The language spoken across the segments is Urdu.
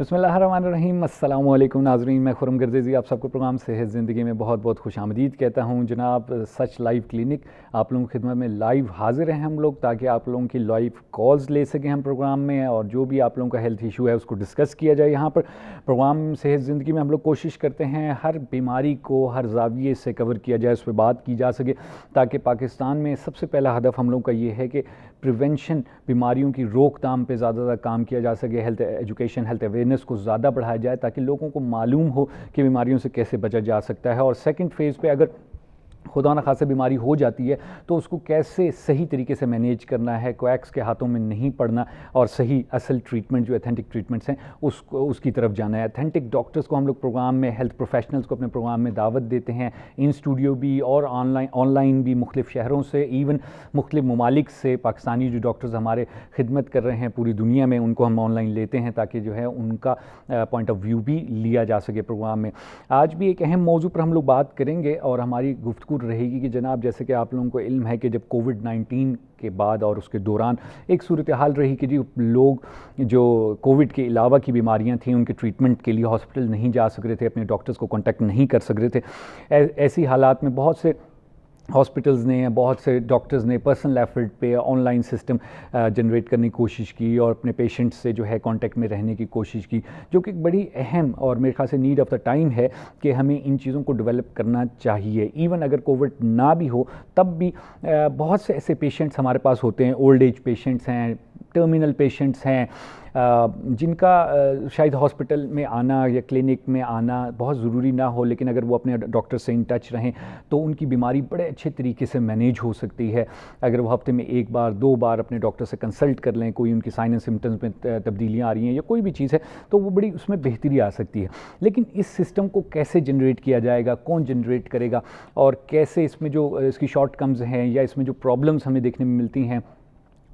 بسم اللہ الرحمن الرحیم. السلام علیکم ناظرین, میں خرم گردیزی آپ سب کو پروگرام صحت زندگی میں بہت بہت خوش آمدید کہتا ہوں. جناب سچ لائیو کلینک آپ لوگوں کی خدمت میں لائیو حاضر ہیں ہم لوگ, تاکہ آپ لوگوں کی لائیو کالز لے سکیں ہم پروگرام میں, اور جو بھی آپ لوگوں کا ہیلتھ ایشو ہے اس کو ڈسکس کیا جائے. یہاں پر پروگرام صحت زندگی میں ہم لوگ کوشش کرتے ہیں ہر بیماری کو ہر زاویے سے کور کیا جائے, اس پہ بات کی جا سکے, تاکہ پاکستان میں سب سے پہلا ہدف ہم لوگوں کا یہ ہے کہ پریونشن, بیماریوں کی روک تھام پہ زیادہ کام کیا جا سکے, ہیلتھ ایجوکیشن ہیلتھ اویئرنیس کو زیادہ بڑھایا جائے تاکہ لوگوں کو معلوم ہو کہ بیماریوں سے کیسے بچا جا سکتا ہے. اور سیکنڈ فیز پہ اگر خدا نخواستہ بیماری ہو جاتی ہے تو اس کو کیسے صحیح طریقے سے مینیج کرنا ہے, کویکس کے ہاتھوں میں نہیں پڑنا, اور صحیح اصل ٹریٹمنٹ جو اتھینٹک ٹریٹمنٹس ہیں اس کی طرف جانا ہے. اتھینٹک ڈاکٹرز کو ہم لوگ پروگرام میں, ہیلتھ پروفیشنلز کو اپنے پروگرام میں دعوت دیتے ہیں, ان اسٹوڈیو بھی اور آن لائن بھی, مختلف شہروں سے, ایون مختلف ممالک سے. پاکستانی جو ڈاکٹرز ہمارے خدمت کر رہے ہیں پوری دنیا میں, ان کو ہم آن لائن لیتے ہیں تاکہ جو ہے ان کا پوائنٹ آف ویو بھی لیا جا سکے پروگرام میں. آج بھی ایک اہم موضوع پر ہم لوگ بات کریں گے, اور ہماری گفتگو رہے گی کہ جناب جیسے کہ آپ لوگوں کو علم ہے کہ جب کووڈ-19 کے بعد اور اس کے دوران ایک صورتحال رہی کہ لوگ جو کووڈ کے علاوہ کی بیماریاں تھیں ان کے ٹریٹمنٹ کے لیے ہاسپٹل نہیں جا سک رہے تھے, اپنے ڈاکٹرز کو کانٹیکٹ نہیں کر سک رہے تھے. ایسی حالات میں بہت سے ہاسپٹلز نے, بہت سے ڈاکٹرز نے پرسنل ایفرٹ پہ آن لائن سسٹم جنریٹ کرنے کی کوشش کی, اور اپنے پیشنٹس سے جو ہے کانٹیکٹ میں رہنے کی کوشش کی, جو کہ بڑی اہم اور میرے خیال سے نیڈ آف دا ٹائم ہے کہ ہمیں ان چیزوں کو ڈیولپ کرنا چاہیے. ایون اگر کووڈ نہ بھی ہو تب بھی بہت سے ایسے پیشنٹس ہمارے پاس ہوتے ہیں, اولڈ ایج پیشنٹس ہیں, ٹرمینل پیشنٹس ہیں, جن کا شاید ہاسپٹل میں آنا یا کلینک میں آنا بہت ضروری نہ ہو, لیکن اگر وہ اپنے ڈاکٹر سے ان ٹچ رہیں تو ان کی بیماری بڑے اچھے طریقے سے مینیج ہو سکتی ہے. اگر وہ ہفتے میں 1 بار 2 بار اپنے ڈاکٹر سے کنسلٹ کر لیں, کوئی ان کی سائن اینڈ سمٹمز میں تبدیلیاں آ رہی ہیں یا کوئی بھی چیز ہے, تو وہ بڑی اس میں بہتری آ سکتی ہے. لیکن اس سسٹم کو کیسے جنریٹ کیا جائے گا, کون جنریٹ کرے گا, اور کیسے اس میں جو اس کی شارٹ کمز ہیں یا اس میں جو پرابلمز ہمیں دیکھنے میں ملتی ہیں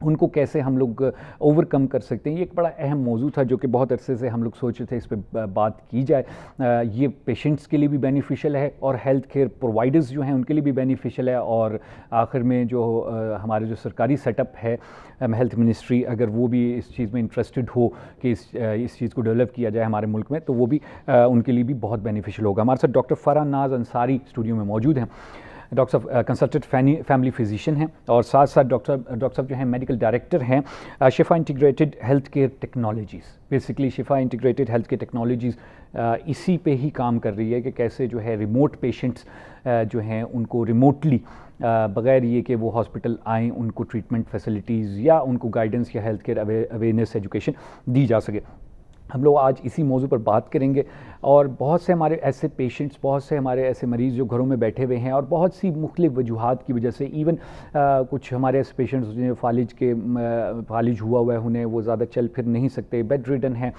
ان کو کیسے ہم لوگ اوور کم کر سکتے ہیں, یہ ایک بڑا اہم موضوع تھا جو کہ بہت عرصے سے ہم لوگ سوچ رہے تھے اس پہ بات کی جائے. یہ پیشنٹس کے لیے بھی بینیفیشل ہے اور ہیلتھ کیئر پرووائڈرز جو ہیں ان کے لیے بھی بینیفیشل ہے, اور آخر میں جو ہمارے جو سرکاری سیٹ اپ ہے ہیلتھ منسٹری, اگر وہ بھی اس چیز میں انٹرسٹڈ ہو کہ اس چیز کو ڈیولپ کیا جائے ہمارے ملک میں, تو وہ بھی ان کے لیے بھی بہت بینیفیشل ہوگا. ہمارے ساتھ ڈاکٹر فرح ناز انصاری اسٹوڈیو میں موجود ہیں. ڈاکٹر صاحب کنسلٹنٹ فیملی فزیشین ہیں, اور ساتھ ساتھ ڈاکٹر صاحب جو ہیں میڈیکل ڈائریکٹر ہیں شفا integrated health care technologies. Basically شفا انٹیگریٹڈ ہیلتھ کیئر ٹیکنالوجیز اسی پہ ہی کام کر رہی ہے کہ کیسے جو ہے ریموٹ پیشنٹس جو ہیں ان کو ریموٹلی بغیر یہ کہ وہ ہاسپٹل آئیں ان کو ٹریٹمنٹ فیسلٹیز یا ان کو گائیڈنس یا ہیلتھ کیئر اویئرنیس ایجوکیشن دی جا سکے. ہم لوگ آج اسی موضوع پر بات کریں گے, اور بہت سے ہمارے ایسے پیشنٹس, بہت سے ہمارے ایسے مریض جو گھروں میں بیٹھے ہوئے ہیں اور بہت سی مختلف وجوہات کی وجہ سے, ایون کچھ ہمارے ایسے پیشنٹس جو فالج ہوا ہے انہیں, وہ زیادہ چل پھر نہیں سکتے, بیڈ ریڈن ہیں,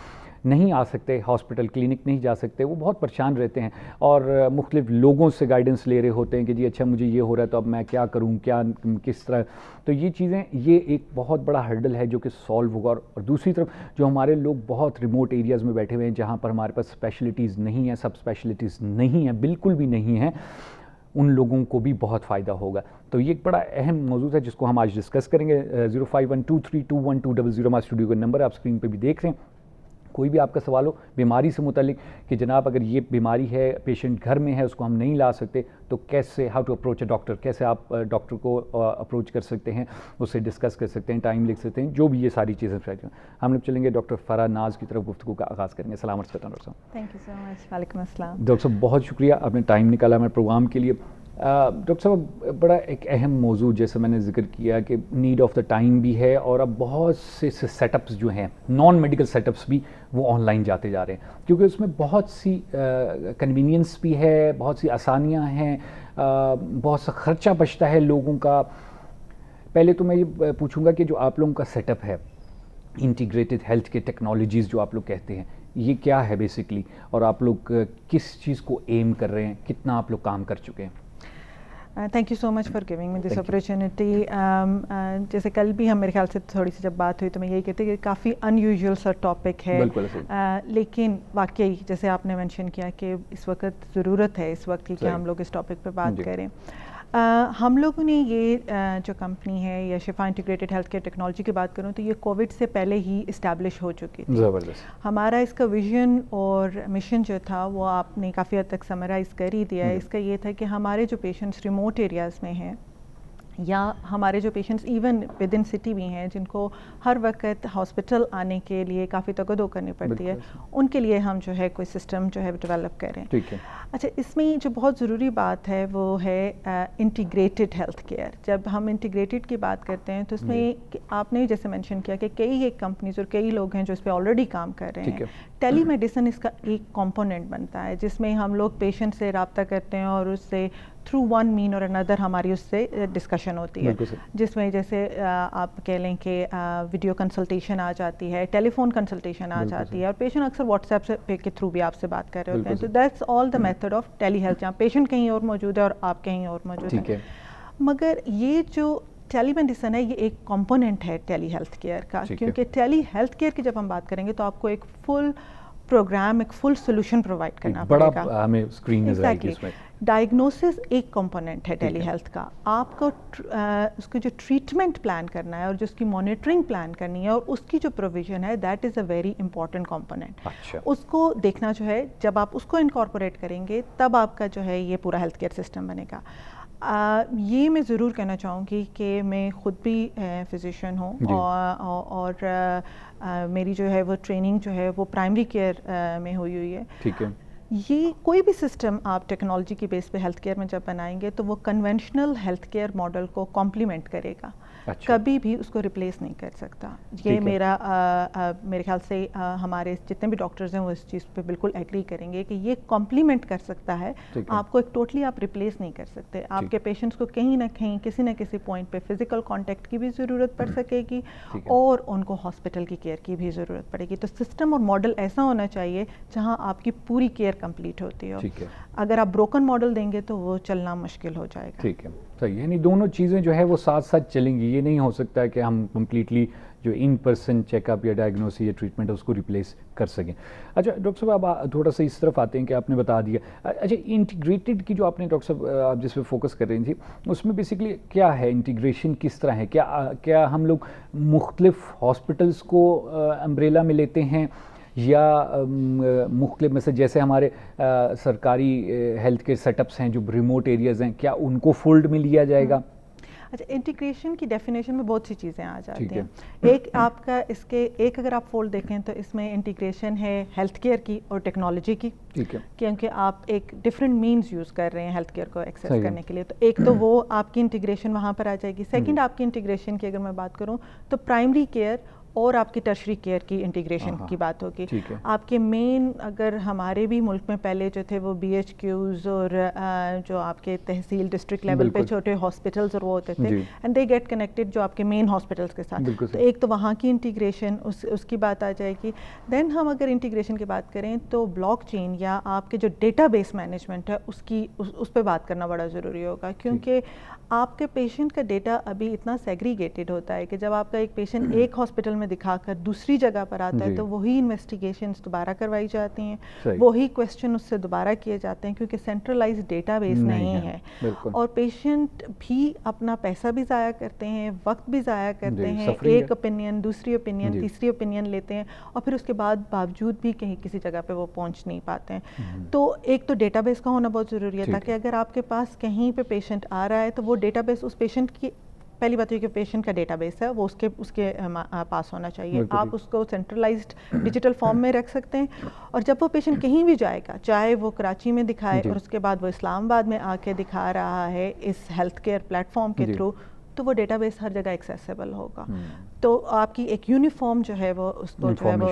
نہیں آ سکتے ہاسپٹل, کلینک نہیں جا سکتے, وہ بہت پریشان رہتے ہیں اور مختلف لوگوں سے گائیڈنس لے رہے ہوتے ہیں کہ جی اچھا مجھے یہ ہو رہا ہے تو اب میں کیا کروں, کیا کس طرح. تو یہ چیزیں, یہ ایک بہت بڑا ہرڈل ہے جو کہ سالو ہوگا. اور دوسری طرف جو ہمارے لوگ بہت ریموٹ ایریاز میں بیٹھے ہوئے ہیں جہاں پر ہمارے پاس اسپیشلٹیز نہیں ہیں, سب اسپیشلٹیز نہیں ہیں, بالکل بھی نہیں ہیں, ان لوگوں کو بھی بہت فائدہ ہوگا. تو یہ ایک بڑا اہم موضوع ہے جس کو ہم آج ڈسکس کریں گے. 0512321200 ہمارے اسٹوڈیو کا نمبر آپ اسکرین پہ بھی دیکھ رہے ہیں. کوئی بھی آپ کا سوال ہو بیماری سے متعلق کہ جناب اگر یہ بیماری ہے, پیشنٹ گھر میں ہے, اس کو ہم نہیں لا سکتے, تو کیسے, how to approach a doctor, کیسے آپ ڈاکٹر کو اپروچ کر سکتے ہیں, اس سے ڈسکس کر سکتے ہیں, ٹائم لکھ سکتے ہیں, جو بھی یہ ساری چیزیں چاہتے ہیں. ہم لوگ چلیں گے ڈاکٹر فرح ناز کی طرف گفتگو کا آغاز کریں گے. السلام علیکم ڈاکٹر صاحب. تھینک یو سو مچ. وعلیکم السلام. ڈاکٹر صاحب بہت شکریہ, آپ نے ٹائم نکالا ہمارے پروگرام کے لیے. ڈاکٹر صاحب بڑا ایک اہم موضوع جیسے میں نے ذکر کیا کہ نیڈ آف دا ٹائم بھی ہے, اور اب بہت سے سیٹ اپس جو ہیں نان میڈیکل سیٹ اپس بھی وہ آن لائن جاتے جا رہے ہیں, کیونکہ اس میں بہت سی کنوینئنس بھی ہے, بہت سی آسانیاں ہیں, بہت سا خرچہ بچتا ہے لوگوں کا. پہلے تو میں یہ پوچھوں گا کہ جو آپ لوگوں کا سیٹ اپ ہے انٹیگریٹڈ ہیلتھ کے ٹیکنالوجیز جو آپ لوگ کہتے ہیں, یہ کیا ہے بیسکلی, اور آپ لوگ کس چیز کو ایم کر رہے ہیں, کتنا آپ لوگ کام کر چکے ہیں؟ Thank you so much for giving me this opportunity. جیسے کل بھی ہم میرے خیال سے تھوڑی سی جب بات ہوئی تو میں یہی کہتی کہ کافی ان یوزول سا ٹاپک ہے, لیکن واقعی جیسے آپ نے مینشن کیا کہ اس وقت ضرورت ہے اس وقت کی کہ ہم لوگ اس ٹاپک پہ بات کریں. ہم لوگوں نے یہ جو کمپنی ہے یا شفا انٹیگریٹڈ ہیلتھ کیئر ٹیکنالوجی کی بات کروں تو یہ کووڈ سے پہلے ہی اسٹیبلش ہو چکی تھی. زبردست. ہمارا اس کا ویژن اور مشن جو تھا وہ آپ نے کافی حد تک سمرائز کر ہی دیا ہے. اس کا یہ تھا کہ ہمارے جو پیشنٹس ریموٹ ایریاز میں ہیں یا ہمارے جو patients even with in city بھی ہیں جن کو ہر وقت ہاسپٹل آنے کے لیے کافی تگدو کرنی پڑتی ہے, ان کے لیے ہم جو ہے کوئی سسٹم جو ہے ڈیولپ کریں. ٹھیک ہے. اچھا, اس میں جو بہت ضروری بات ہے وہ ہے انٹیگریٹڈ ہیلتھ کیئر. جب ہم انٹیگریٹڈ کی بات کرتے ہیں تو اس میں آپ نے جیسے مینشن کیا کہ کئی ایک کمپنیز اور کئی لوگ ہیں جو اس پہ آلریڈی کام کر رہے ہیں. ٹیلی میڈیسن اس کا ایک کمپوننٹ بنتا ہے جس میں ہم لوگ پیشنٹ سے رابطہ کرتے ہیں اور اس سے تھرو ون مین اور اندر ہماری اس سے ڈسکشن ہوتی ہے, جس میں جیسے آپ کہہ لیں کہ ویڈیو کنسلٹیشن آ جاتی ہے, ٹیلی فون کنسلٹیشن آ جاتی ہے, اور پیشنٹ اکثر واٹس ایپ کے تھرو بھی آپ سے بات کر رہے ہوتے ہیں. تو that's all the method of telehealth, جہاں پیشنٹ کہیں اور موجود ہے اور آپ کہیں اور موجود ہیں. مگر یہ جو ٹیلی میڈیسن ہے یہ ایک کمپوننٹ ہے ٹیلی ہیلتھ کیئر کا, کیونکہ ٹیلی ہیلتھ کیئر کی جب ہم بات کریں گے تو آپ کو ایک فل پروگرام, ایک فل سولوشن پرووائڈ کرنا پڑے گا. بڑا ہمیں اسکرین نظر آئے گی اس میں. ڈائگنوسس ایک کمپوننٹ ہے ٹیلی ہیلتھ کا. آپ کو اس کو جو ٹریٹمنٹ پلان کرنا ہے اور جو اس کی مانیٹرنگ پلان کرنی ہے اور اس کی جو پروویژن ہے that is a very important component. اس کو دیکھنا جو ہے, جب آپ اس کو انکارپوریٹ کریں گے تب آپ کا جو ہے یہ پورا ہیلتھ کیئر سسٹم بنے گا. یہ میں ضرور کہنا چاہوں گی کہ میں خود بھی فزیشین ہوں اور میری جو ہے وہ ٹریننگ جو ہے وہ پرائمری کیئر میں ہوئی ہے. ٹھیک ہے. یہ کوئی بھی سسٹم آپ ٹیکنالوجی کی بیس پہ ہیلتھ کیئر میں جب بنائیں گے تو وہ کنونشنل ہیلتھ کیئر ماڈل کو کمپلیمنٹ کرے گا, کبھی بھی اس کو ریپلیس نہیں کر سکتا. یہ میرے خیال سے ہمارے جتنے بھی ڈاکٹرز ہیں وہ اس چیز پہ بالکل ایگری کریں گے کہ یہ کمپلیمنٹ کر سکتا ہے. آپ کو ایک ٹوٹلی آپ ریپلیس نہیں کر سکتے. آپ کے پیشنٹس کو کہیں نہ کہیں کسی نہ کسی پوائنٹ پہ فزیکل کانٹیکٹ کی بھی ضرورت پڑ سکے گی اور ان کو ہاسپٹل کی کیئر کی بھی ضرورت پڑے گی. تو سسٹم اور ماڈل ایسا ہونا چاہیے جہاں آپ کی پوری کیئر کمپلیٹ ہوتی ہو. اگر آپ بروکن ماڈل دیں گے تو وہ چلنا مشکل ہو جائے گا. ٹھیک ہے, صحیح. یعنی دونوں چیزیں جو ہے وہ ساتھ ساتھ چلیں گی. یہ نہیں ہو سکتا کہ ہم کمپلیٹلی جو ان پرسن چیک اپ یا ڈائگنوسی یا ٹریٹمنٹ ہے اس کو ریپلیس کر سکیں. اچھا ڈاکٹر صاحب, آپ تھوڑا سا اس طرف آتے ہیں کہ آپ نے بتا دیا. اچھا, انٹیگریٹڈ کی جو آپ نے ڈاکٹر صاحب آپ جس پہ فوکس کر رہی تھی اس میں بیسکلی کیا ہے, انٹیگریشن کس طرح ہے؟ کیا ہم لوگ مختلف ہاسپٹلس کو امبریلا میں لیتے ہیں یا مختلف مثلا جیسے ہمارے سرکاری ہیلتھ کیئر سیٹ اپس ہیں جو ریموٹ ایریاز ہیں, کیا ان کو فولڈ میں لیا جائے گا؟ اچھا, انٹیگریشن کی ڈیفینیشن میں بہت سی چیزیں آ جاتی ہیں. ایک آپ کا اس کے ایک اگر آپ فولڈ دیکھیں تو اس میں انٹیگریشن ہے ہیلتھ کیئر کی اور ٹیکنالوجی کی, کیونکہ آپ ایک ڈفرینٹ مینز یوز کر رہے ہیں ہیلتھ کیئر کو ایکسیس کرنے کے لیے. تو ایک تو وہ آپ کی انٹیگریشن وہاں پر آ جائے گی. سیکنڈ, آپ کی انٹیگریشن کی اگر میں بات کروں تو پرائمری کیئر اور آپ کی ٹرشری کیئر کی انٹیگریشن کی بات ہوگی. آپ کے مین اگر ہمارے بھی ملک میں پہلے جو تھے وہ بی ایچ کیوز اور جو آپ کے تحصیل ڈسٹرکٹ لیول پہ چھوٹے ہاسپٹلز اور وہ ہوتے تھے اینڈ دے گیٹ کنیکٹڈ جو آپ کے مین ہاسپٹلس کے ساتھ. تو ایک تو وہاں کی انٹیگریشن اس کی بات آ جائے گی. دین ہم اگر انٹیگریشن کی بات کریں تو بلاک چین یا آپ کے جو ڈیٹا بیس مینجمنٹ ہے اس پہ بات کرنا بڑا ضروری ہوگا, کیونکہ آپ کے پیشنٹ کا ڈیٹا ابھی اتنا سیگریگیٹڈ ہوتا ہے کہ جب آپ کا ایک پیشنٹ ایک ہاسپٹل میں دکھا کر دوسری جگہ پر آتا ہے تو وہی انویسٹیگیشنز دوبارہ کروائی جاتی ہیں, وہی کویسچن اس سے دوبارہ کیے جاتے ہیں, کیونکہ سینٹرلائز ڈیٹا بیس نہیں ہے. اور پیشنٹ بھی اپنا پیسہ بھی ضائع کرتے ہیں, وقت بھی ضائع کرتے ہیں, ایک اوپینین دوسری اوپینین تیسری اوپینین لیتے ہیں اور پھر اس کے بعد باوجود بھی کہیں کسی جگہ پہ وہ پہنچ نہیں پاتے ہیں. تو ایک تو ڈیٹا بیس کا ہونا بہت ضروری ہے تاکہ اگر آپ کے پاس کہیں پہ پیشنٹ آ رہا ہے تو وہ ڈیٹا بیس اس پیشنٹ کی, پہلی بات یہ کہ پیشنٹ کا ڈیٹا بیس ہے وہ اس کے پاس ہونا چاہیے. آپ اس کو سینٹرلائزڈ ڈیجیٹل فارم میں رکھ سکتے ہیں, اور جب وہ پیشنٹ کہیں بھی جائے گا, چاہے وہ کراچی میں دکھائے اور اس کے بعد وہ اسلام آباد میں آ کے دکھا رہا ہے اس ہیلتھ کیئر پلیٹ فارم کے تھرو, تو وہ ڈیٹا بیس ہر جگہ ایکسیسیبل ہوگا. تو آپ کی ایک یونیفارم جو ہے وہ اس کو جو ہے وہ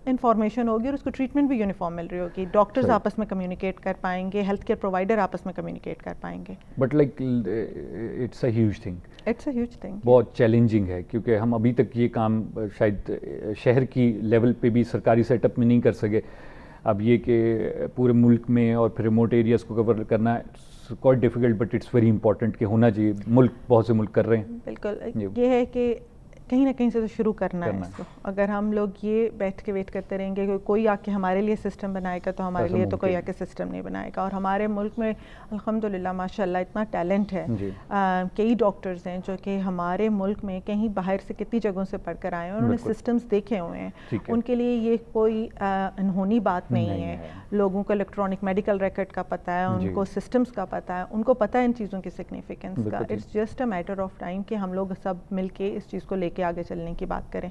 انفارمیشن ہوگی اور اس کو ٹریٹمنٹ بھی یونیفارم مل رہی ہوگی. ڈاکٹرز آپس میں کمیونیکیٹ کر پائیں گے, ہیلتھ کیئر پرووائڈر آپس میں کمیونیکیٹ کر پائیں گے. But like it's a huge thing. It's a huge thing. بہت چیلنجنگ ہے کیونکہ ہم ابھی تک یہ کام شاید شہر کی لیول پہ بھی سرکاری سیٹ اپ میں نہیں کر سکے. اب یہ کہ پورے ملک میں اور پھر ریموٹ ایریاز کو کور کرنا quite difficult, but it's very important کہ ہونا چاہیے. ملک بہت سے ملک کر رہے ہیں. بالکل, یہ ہے کہ کہیں نہ کہیں سے تو شروع کرنا ہے اس کو. اگر ہم لوگ یہ بیٹھ کے ویٹ کرتے رہیں گے کہ کوئی آ کے ہمارے لیے سسٹم بنائے گا تو ہمارے لیے تو کوئی آ کے سسٹم نہیں بنائے گا. اور ہمارے ملک میں الحمدللہ ماشاء اللہ اتنا ٹیلنٹ ہے, کئی ڈاکٹرز ہیں جو کہ ہمارے ملک میں کہیں باہر سے کتنی جگہوں سے پڑھ کر آئے ہیں, انہوں نے سسٹمز دیکھے ہوئے ہیں. ان کے لیے یہ کوئی انہونی بات نہیں ہے. لوگوں کو الیکٹرانک میڈیکل ریکارڈ کا پتہ ہے, ان کو سسٹمز کا پتہ ہے, ان کو پتہ ہے ان چیزوں کی سگنیفیکنس کا. It's just a matter of time کہ ہم لوگ سب مل کے اس چیز کو لے کے آگے چلنے کی بات کریں.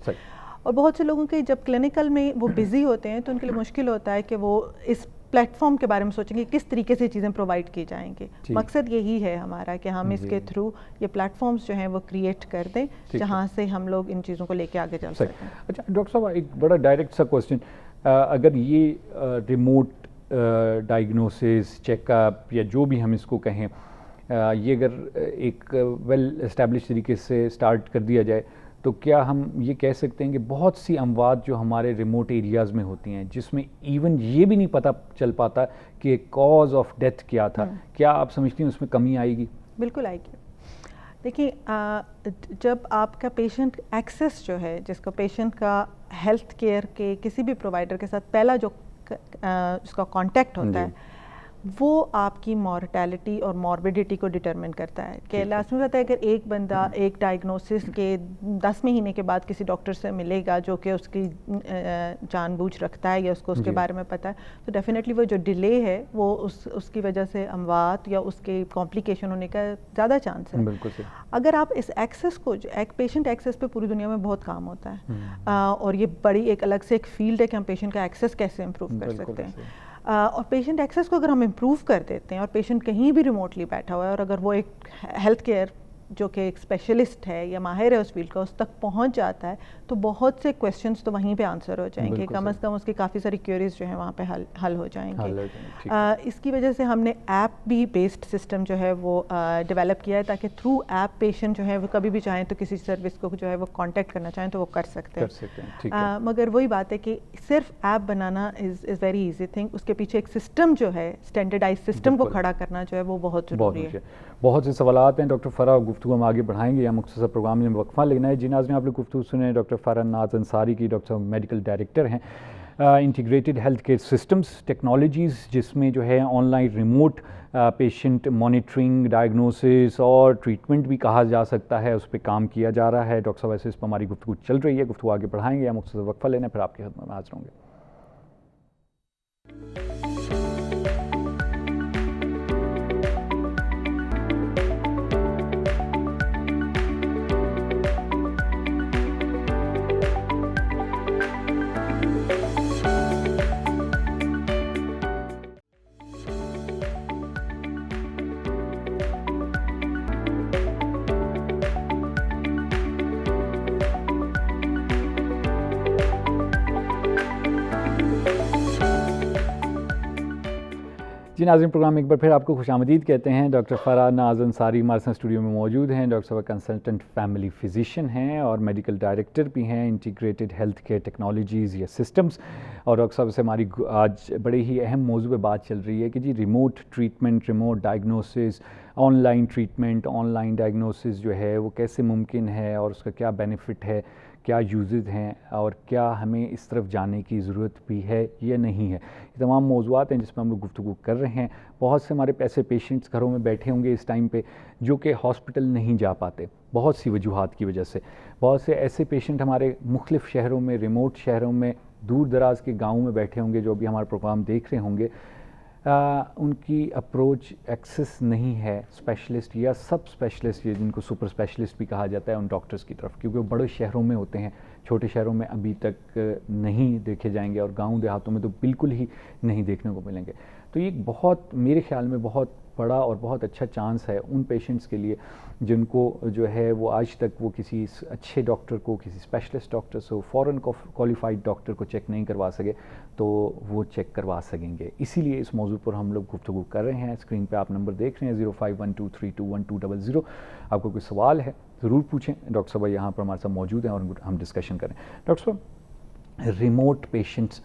اور بہت سے لوگوں کے جب کلینکل میں وہ بزی ہوتے ہیں تو ان کے لیے مشکل ہوتا ہے کہ وہ اس پلیٹ فارم کے بارے میں سوچیں گے کس طریقے سے چیزیں پرووائڈ کی جائیں گی. مقصد یہی ہے ہمارا کہ ہم اس کے تھرو یہ پلیٹ فارمز جو ہیں وہ کریٹ کر دیں جہاں سے ہم لوگ ان چیزوں کو لے کے آگے چل سکیں. اچھا ڈاکٹر صاحب, ایک بڑا ڈائریکٹ سا کوسچن, اگر یہ ریموٹ ڈائگنوسس, چیک اپ یا جو بھی ہم اس کو کہیں, یہ اگر ایک ویل اسٹیبلش طریقے سے اسٹارٹ کر دیا جائے تو کیا ہم یہ کہہ سکتے ہیں کہ بہت سی اموات جو ہمارے ریموٹ ایریاز میں ہوتی ہیں جس میں ایون یہ بھی نہیں پتہ چل پاتا کہ کاز آف ڈیتھ کیا تھا, کیا آپ سمجھتی ہیں اس میں کمی آئے گی؟ بالکل آئے گی. دیکھیے, جب آپ کا پیشنٹ ایکسیس جو ہے, جس کو پیشنٹ کا ہیلتھ کیئر کے کسی بھی پرووائڈر کے ساتھ پہلا جو اس کا کانٹیکٹ ہوتا ہے, وہ آپ کی مورٹیلٹی اور موربیڈیٹی کو ڈٹرمن کرتا ہے. کہ لاسٹ میں بتا ہے اگر ایک بندہ ایک ڈائگنوسس کے 10 مہینے کے بعد کسی ڈاکٹر سے ملے گا جو کہ اس کی جان بوجھ رکھتا ہے یا اس کو اس کے بارے میں پتہ ہے, تو ڈیفینیٹلی وہ جو ڈیلے ہے وہ اس کی وجہ سے اموات یا اس کے کمپلیکیشن ہونے کا زیادہ چانس ہے. اگر آپ اس ایکسیس کو, پیشنٹ ایکسیس پہ پوری دنیا میں بہت کام ہوتا ہے اور یہ بڑی ایک الگ سے ایک فیلڈ ہے کہ ہم پیشنٹ کا ایکسیس کیسے امپروو کر سکتے ہیں. اور پیشنٹ ایکسیس کو اگر ہم امپروو کر دیتے ہیں اور پیشنٹ کہیں بھی ریموٹلی بیٹھا ہوا ہے اور اگر وہ ایک ہیلتھ کیئر جو کہ ایک اسپیشلسٹ ہے یا ماہر ہے اس فیلڈ کا, اس تک پہنچ جاتا ہے تو بہت سے کویسچنس تو وہیں پہ آنسر ہو جائیں گے. کم از کم اس کی کافی ساری کیوریز جو ہیں وہاں پہ حل ہو جائیں گے. اس کی وجہ سے ہم نے ایپ بھی بیسڈ سسٹم جو ہے وہ ڈیولپ کیا ہے تاکہ تھرو ایپ پیشنٹ جو ہے وہ کبھی بھی چاہیں تو کسی سروس کو جو ہے وہ کانٹیکٹ کرنا چاہیں تو وہ کر سکتے ہیں. مگر وہی بات ہے کہ صرف ایپ بنانا از ویری ایزی تھنگ, اس کے پیچھے ایک سسٹم جو ہے, اسٹینڈرڈائز سسٹم کو کھڑا کرنا جو ہے وہ بہت ضروری ہے. بہت سے سوالات ہیں ڈاکٹر فرح, گفتگو ہم آگے بڑھائیں گے یا مختصر پروگرام میں وقفہ لینا ہے. جی ناظرین, آپ لوگ گفتگو سنیں ڈاکٹر فرح ناز انصاری کی. ڈاکٹر صاحب میڈیکل ڈائریکٹر ہیں integrated health care systems technologies, جس میں جو ہے on line remote patient monitoring, diagnosis اور ٹریٹمنٹ بھی کہا جا سکتا ہے, اس پہ کام کیا جا رہا ہے. ڈاکٹر صاحب ایسے اس پہ ہماری گفتگو چل رہی ہے, گفتگو آگے بڑھائیں گے یا مختصر وقفہ لینا ہے, پھر آپ کی خدمت میں حاضر ہوں گے. جی ناظرین, پروگرام ایک بار پھر آپ کو خوش آمدید کہتے ہیں. ڈاکٹر فرح ناز انصاری ہمارے ساتھ اسٹوڈیو میں موجود ہیں. ڈاکٹر صاحب کنسلٹنٹ فیملی فزیشین ہیں اور میڈیکل ڈائریکٹر بھی ہیں انٹیگریٹڈ ہیلتھ کیئر ٹیکنالوجیز یا سسٹمز. اور ڈاکٹر صاحب سے ہماری آج بڑے ہی اہم موضوع پہ بات چل رہی ہے کہ جی remote treatment, remote diagnosis, online treatment, online diagnosis جو ہے وہ کیسے ممکن ہے اور اس کا کیا بینیفٹ ہے, کیا یوزز ہیں اور کیا ہمیں اس طرف جانے کی ضرورت بھی ہے یا نہیں ہے. یہ تمام موضوعات ہیں جس میں ہم لوگ گفتگو کر رہے ہیں. بہت سے ہمارے ایسے پیشنٹس گھروں میں بیٹھے ہوں گے اس ٹائم پہ جو کہ ہاسپٹل نہیں جا پاتے بہت سی وجوہات کی وجہ سے. بہت سے ایسے پیشنٹ ہمارے مختلف شہروں میں, ریموٹ شہروں میں, دور دراز کے گاؤں میں بیٹھے ہوں گے جو بھی ہمارا پروگرام دیکھ رہے ہوں گے. ان کی اپروچ ایکسس نہیں ہے اسپیشلسٹ یا سب اسپیشلسٹ, جن کو سپر اسپیشلسٹ بھی کہا جاتا ہے, ان ڈاکٹرز کی طرف, کیونکہ وہ بڑے شہروں میں ہوتے ہیں, چھوٹے شہروں میں ابھی تک نہیں دیکھے جائیں گے اور گاؤں دیہاتوں میں تو بالکل ہی نہیں دیکھنے کو ملیں گے. تو یہ بہت میرے خیال میں بہت بڑا اور بہت اچھا چانس ہے ان پیشنٹس کے لیے جن کو جو ہے وہ آج تک وہ کسی اچھے ڈاکٹر کو, کسی اسپیشلسٹ ڈاکٹر سے, فورن کوالیفائڈ ڈاکٹر کو چیک نہیں کروا سکے تو وہ چیک کروا سکیں گے. اسی لیے اس موضوع پر ہم لوگ گفتگو کر رہے ہیں. اسکرین پہ آپ نمبر دیکھ رہے ہیں 0512321200. آپ کو کوئی سوال ہے ضرور پوچھیں, ڈاکٹر صاحب یہاں پر ہمارے ساتھ موجود ہیں اور ہم ڈسکشن کریں. ڈاکٹر صاحب, ریموٹ پیشنٹس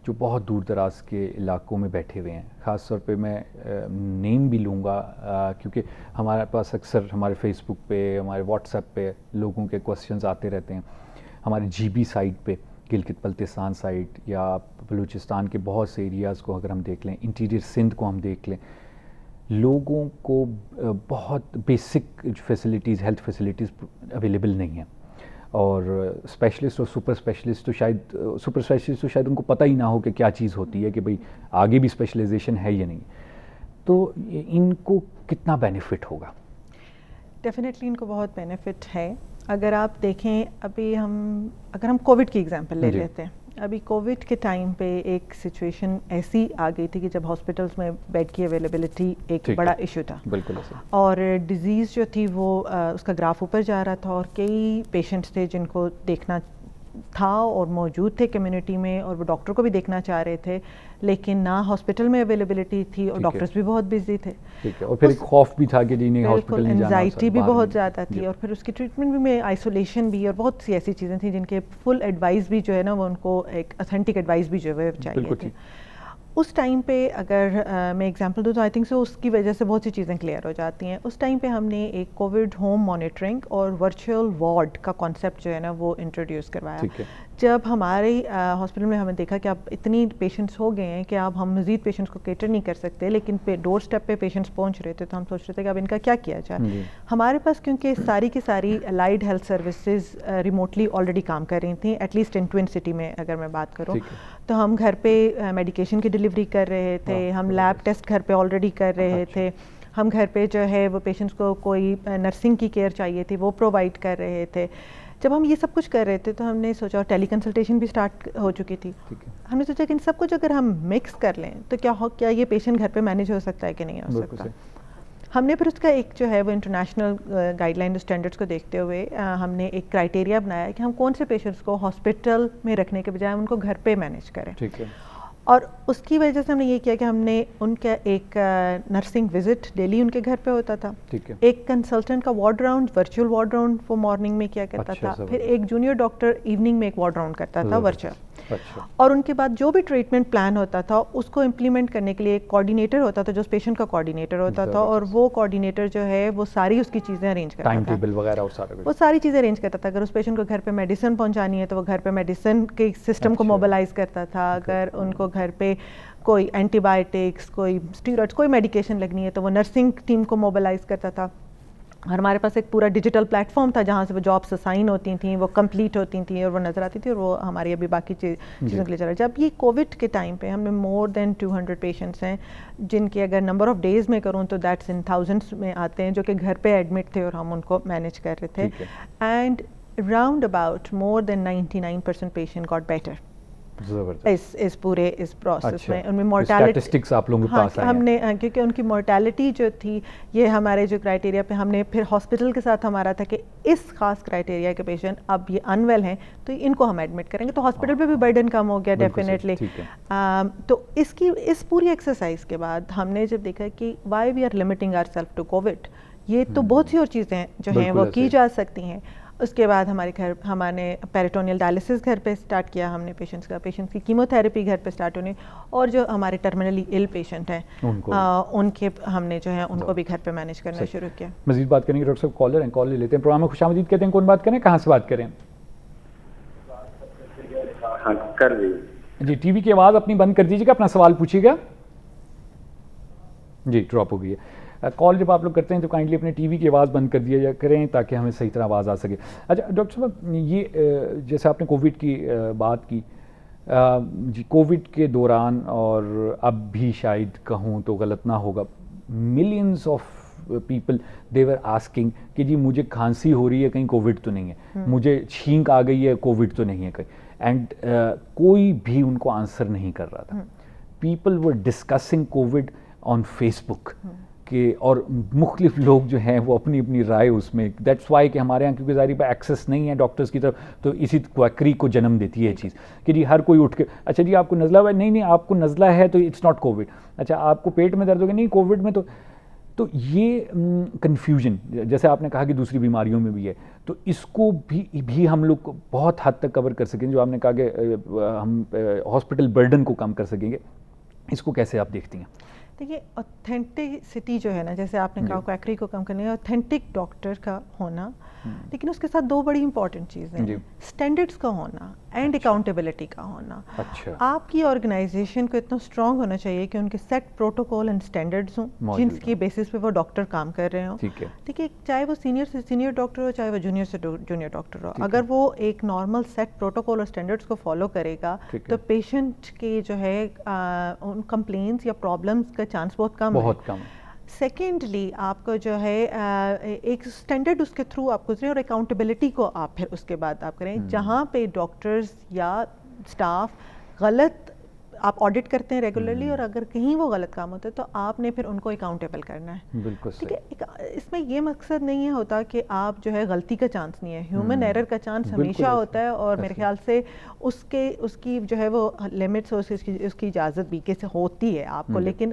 جو بہت دور دراز کے علاقوں میں بیٹھے ہوئے ہیں. خاص طور پہ میں نیم بھی لوں گا کیونکہ ہمارے پاس اکثر ہمارے فیس بک پہ, ہمارے واٹس ایپ پہ لوگوں کے کوسچنز آتے رہتے ہیں. ہمارے جی بی سائٹ پہ, گلگت بلتستان سائٹ, یا بلوچستان کے بہت سے ایریاز کو اگر ہم دیکھ لیں, انٹیریئر سندھ کو ہم دیکھ لیں, لوگوں کو بہت basic facilities, health facilities available نہیں ہیں. اور اسپیشلسٹ اور سپر اسپیشلسٹ تو شاید ان کو پتہ ہی نہ ہو کہ کیا چیز ہوتی ہے, کہ بھئی آگے بھی اسپیشلائزیشن ہے یا نہیں. تو ان کو کتنا بینیفٹ ہوگا؟ ڈیفینیٹلی ان کو بہت بینیفٹ ہے. اگر آپ دیکھیں ابھی اگر ہم کووڈ کی ایگزامپل لے لیتے ہیں, ابھی کووڈ کے ٹائم پہ ایک سچویشن ایسی آ گئی تھی کہ جب ہاسپٹلس میں بیڈ کی اویلیبلٹی ایک بڑا ایشو تھا, بالکل, اور ڈیزیز جو تھی وہ اس کا گراف اوپر جا رہا تھا, اور کئی پیشنٹس تھے جن کو دیکھنا تھا اور موجود تھے کمیونٹی میں, اور وہ ڈاکٹر کو بھی دیکھنا چاہ رہے تھے, لیکن نہ ہاسپٹل میں اویلیبلٹی تھی اور ڈاکٹرز بھی بہت بزی تھے. اور پھر ایک خوف بھی تھا کہ نہیں ہاسپٹل نہیں جانا, انزائٹی بھی بہت زیادہ تھی, اور پھر اس کی ٹریٹمنٹ بھی میں آئسولیشن بھی, اور بہت سی ایسی چیزیں تھیں جن کے فل ایڈوائز بھی جو ہے نا وہ ان کو ایک اتھینٹک ایڈوائز بھی جو ہے چاہیے تھی. اس ٹائم پہ اگر میں ایگزامپل دوں تو آئی تھنک سو اس کی وجہ سے بہت سی چیزیں کلیئر ہو جاتی ہیں. اس ٹائم پہ ہم نے ایک کووڈ ہوم مانیٹرنگ اور ورچوئل وارڈ کا کانسیپٹ جو ہے نا وہ انٹروڈیوس کروایا. جب ہمارے ہاسپٹل میں ہمیں دیکھا کہ اب اتنی پیشنٹس ہو گئے ہیں کہ اب ہم مزید پیشنٹس کو کیٹر نہیں کر سکتے, لیکن ڈور اسٹیپ پہ پیشنٹس پہنچ رہے تھے, تو ہم سوچ رہے تھے کہ اب ان کا کیا کیا جائے. ہمارے پاس کیونکہ ساری کی ساری allied health services remotely already کام کر رہی تھیں, at least in twin city میں اگر میں بات کروں, تو ہم گھر پہ میڈیکیشن کی ڈلیوری کر رہے تھے, ہم لیب ٹیسٹ گھر پہ آلریڈی کر رہے تھے, ہم گھر پہ جو ہے وہ پیشنٹس کو کوئی نرسنگ کی کیئر چاہیے تھی وہ پرووائڈ کر رہے تھے. جب ہم یہ سب کچھ کر رہے تھے تو ہم نے سوچا, ٹیلی کنسلٹیشن بھی اسٹارٹ ہو چکی تھی, ہم نے سوچا کہ ان سب کچھ اگر ہم مکس کر لیں تو کیا یہ پیشنٹ گھر پہ مینیج ہو سکتا ہے کہ نہیں ہو سکتا. ہم نے پھر اس کا ایک جو ہے وہ انٹرنیشنل گائیڈ لائن اسٹینڈرڈس کو دیکھتے ہوئے ہم نے ایک کرائٹیریا بنایا کہ ہم کون سے پیشنٹس کو ہاسپٹل میں رکھنے کے بجائے ان کو گھر پہ مینیج کریں. اور اس کی وجہ سے ہم نے یہ کیا کہ ہم نے ان کا ایک نرسنگ وزٹ ڈیلی ان کے گھر پہ ہوتا تھا, ایک کنسلٹنٹ کا ward round, virtual ward round وہ مارننگ میں کیا کرتا تھا, پھر ایک جونیئر ڈاکٹر ایوننگ میں ایک وارڈ راؤنڈ کرتا تھا ورچوئل, اور ان کے بعد جو بھی ٹریٹمنٹ پلان ہوتا تھا اس کو امپلیمنٹ کرنے کے لیے ایک کوآرڈینیٹر ہوتا تھا جو اس پیشنٹ کا کوآرڈینیٹر ہوتا تھا, اور وہ کوآرڈینیٹر جو ہے وہ ساری اس کی چیزیں ارینج کرتا تھا, ٹائم ٹیبل وغیرہ اور وہ ساری چیزیں ارینج کرتا تھا. اگر اس پیشنٹ کو گھر پہ میڈیسن پہنچانی ہے تو وہ گھر پہ میڈیسن کے سسٹم کو موبلائز کرتا تھا, اگر ان کو گھر پہ کوئی اینٹی بایوٹکس, کوئی اسٹیرائڈس, کوئی میڈیکیشن لگنی ہے تو وہ نرسنگ ٹیم کو موبلائز کرتا تھا. اور ہمارے پاس ایک پورا ڈیجیٹل پلیٹ فارم تھا جہاں سے وہ جابس اسائن ہوتی تھیں, وہ کمپلیٹ ہوتی تھیں اور وہ نظر آتی تھی, اور وہ ہماری ابھی باقی چیزوں کے لیے چل رہا ہے. جب یہ کووڈ کے ٹائم پہ ہم نے مور دین 200 پیشنٹس ہیں جن کے اگر نمبر آف ڈیز میں کروں تو دیٹس ان تھاؤزنڈس میں آتے ہیں, جو کہ گھر پہ ایڈمٹ تھے اور ہم ان کو مینیج کر رہے تھے. And round about more than 99% patient got better اس پورے اس پروسیس میں. ان میں مورٹیلٹی آپ لوگوں کے پاس ہم نے, کیونکہ ان کی مورٹیلٹی جو تھی, یہ ہمارے جو کرائٹیریا پہ ہم نے پھر ہاسپٹل کے ساتھ ہمارا تھا کہ اس خاص کرائٹیریا کے پیشنٹ اب یہ ان ویل ہیں تو ان کو ہم ایڈمٹ کریں گے, تو ہاسپٹل پہ بھی برڈن کم ہو گیا ڈیفینیٹلی. تو اس پوری ایکسرسائز کے بعد ہم نے جب دیکھا کہ why we are limiting our self to COVID, یہ تو بہت سی اور چیزیں جو ہیں وہ کی جا سکتی ہیں. اس کے بعد ہم نے پیریٹونیل ڈائلسس گھر پہ اسٹارٹ کیا, ہم نے پیشنٹس کی کیمو تھراپی گھر پہ اسٹارٹ ہونی, اور جو ہمارے ٹرمینلی ال پیشنٹ ہیں ان کے ہم نے جو ہے ان کو بھی گھر پہ مینیج کرنا شروع کیا. مزید بات کریں گے ڈاکٹر صاحب, کالر ہیں, کال لے لیتے ہیں. پروگرام میں خوش آمدید کہتے ہیں, کون بات کریں, کہاں سے بات کریں؟ کر دی جی, ٹی وی کی آواز اپنی بند کر دیجیے گا, اپنا سوال پوچھیے گا. جی ڈراپ ہو گئی ہے کال. جب آپ لوگ کرتے ہیں تو کائنڈلی اپنے ٹی وی کی آواز بند کر دیا کریں تاکہ ہمیں صحیح طرح آواز آ سکے. اچھا ڈاکٹر صاحب, یہ جیسے آپ نے کووڈ کی بات کی, جی کووڈ کے دوران اور اب بھی شاید کہوں تو غلط نہ ہوگا, millions of people they were asking کہ جی مجھے کھانسی ہو رہی ہے, کہیں کووڈ تو نہیں ہے, مجھے چھینک آ گئی ہے, کووڈ تو نہیں ہے کہیں, اینڈ کوئی بھی ان کو آنسر نہیں کر رہا تھا. People were discussing Covid on Facebook کہ, اور مختلف لوگ جو ہیں وہ اپنی اپنی رائے اس میں. دیٹس وائی کہ ہمارے یہاں کیونکہ ظاہر پہ ایکسیس نہیں ہے ڈاکٹرز کی طرف, تو اسی کوئکری کو جنم دیتی ہے یہ چیز کہ جی ہر کوئی اٹھ کے اچھا جی آپ کو نزلہ ہوا ہے, نہیں آپ کو نزلہ ہے تو اٹس ناٹ کووڈ. اچھا آپ کو پیٹ میں درد ہو گیا, نہیں کووڈ میں تو تو یہ کنفیوژن جیسے آپ نے کہا کہ دوسری بیماریوں میں بھی ہے، تو اس کو بھی ہم لوگ بہت حد تک کور کر سکیں، جو آپ نے کہا کہ ہم ہاسپٹل برڈن کو کم کر سکیں گے، اس کو کیسے آپ دیکھتی ہیں؟ دیکھیے اوتھینٹسٹی جو ہے نا، جیسے آپ نے کہا کویکری کو کم کرنے، اوتھینٹک ڈاکٹر کا ہونا، لیکن اس کے ساتھ دو بڑی امپورٹنٹ چیزیں ہیں، اسٹینڈرڈس کا ہونا اینڈ اکاؤنٹیبلٹی کا ہونا۔ آپ کی آرگنائزیشن کو اتنا اسٹرانگ ہونا چاہیے کہ ان کے سیٹ پروٹوکول اینڈ اسٹینڈرڈس ہوں جن کی بیسس پہ وہ ڈاکٹر کام کر رہے ہوں، ٹھیک ہے، چاہے وہ سینئر سے سینئر ڈاکٹر ہو، چاہے وہ جونیئر سے جونیئر ڈاکٹر ہو، اگر وہ ایک نارمل سیٹ پروٹوکول اور اسٹینڈرڈس کو فالو کرے گا تو پیشنٹ کے جو ہے ان کمپلینس یا پرابلمس کا چانس بہت کم ہے۔ سیکنڈلی آپ کو جو ہے ایک اسٹینڈرڈ اس کے تھرو آپ گزریں اور اکاؤنٹیبلٹی کو آپ پھر اس کے بعد آپ کریں، جہاں پہ ڈاکٹرز یا اسٹاف غلط آپ آڈٹ کرتے ہیں ریگولرلی، اور اگر کہیں وہ غلط کام ہوتا ہے تو آپ نے پھر ان کو اکاؤنٹیبل کرنا ہے۔ بالکل ٹھیک ہے، اس میں یہ مقصد نہیں ہوتا کہ آپ جو ہے غلطی کا چانس نہیں ہے، ہیومن ایرر کا چانس ہمیشہ ہوتا ہے، اور میرے خیال سے اس کی جو ہے وہ لمٹس، اس کی اجازت بھی کیسے ہوتی ہے آپ کو، لیکن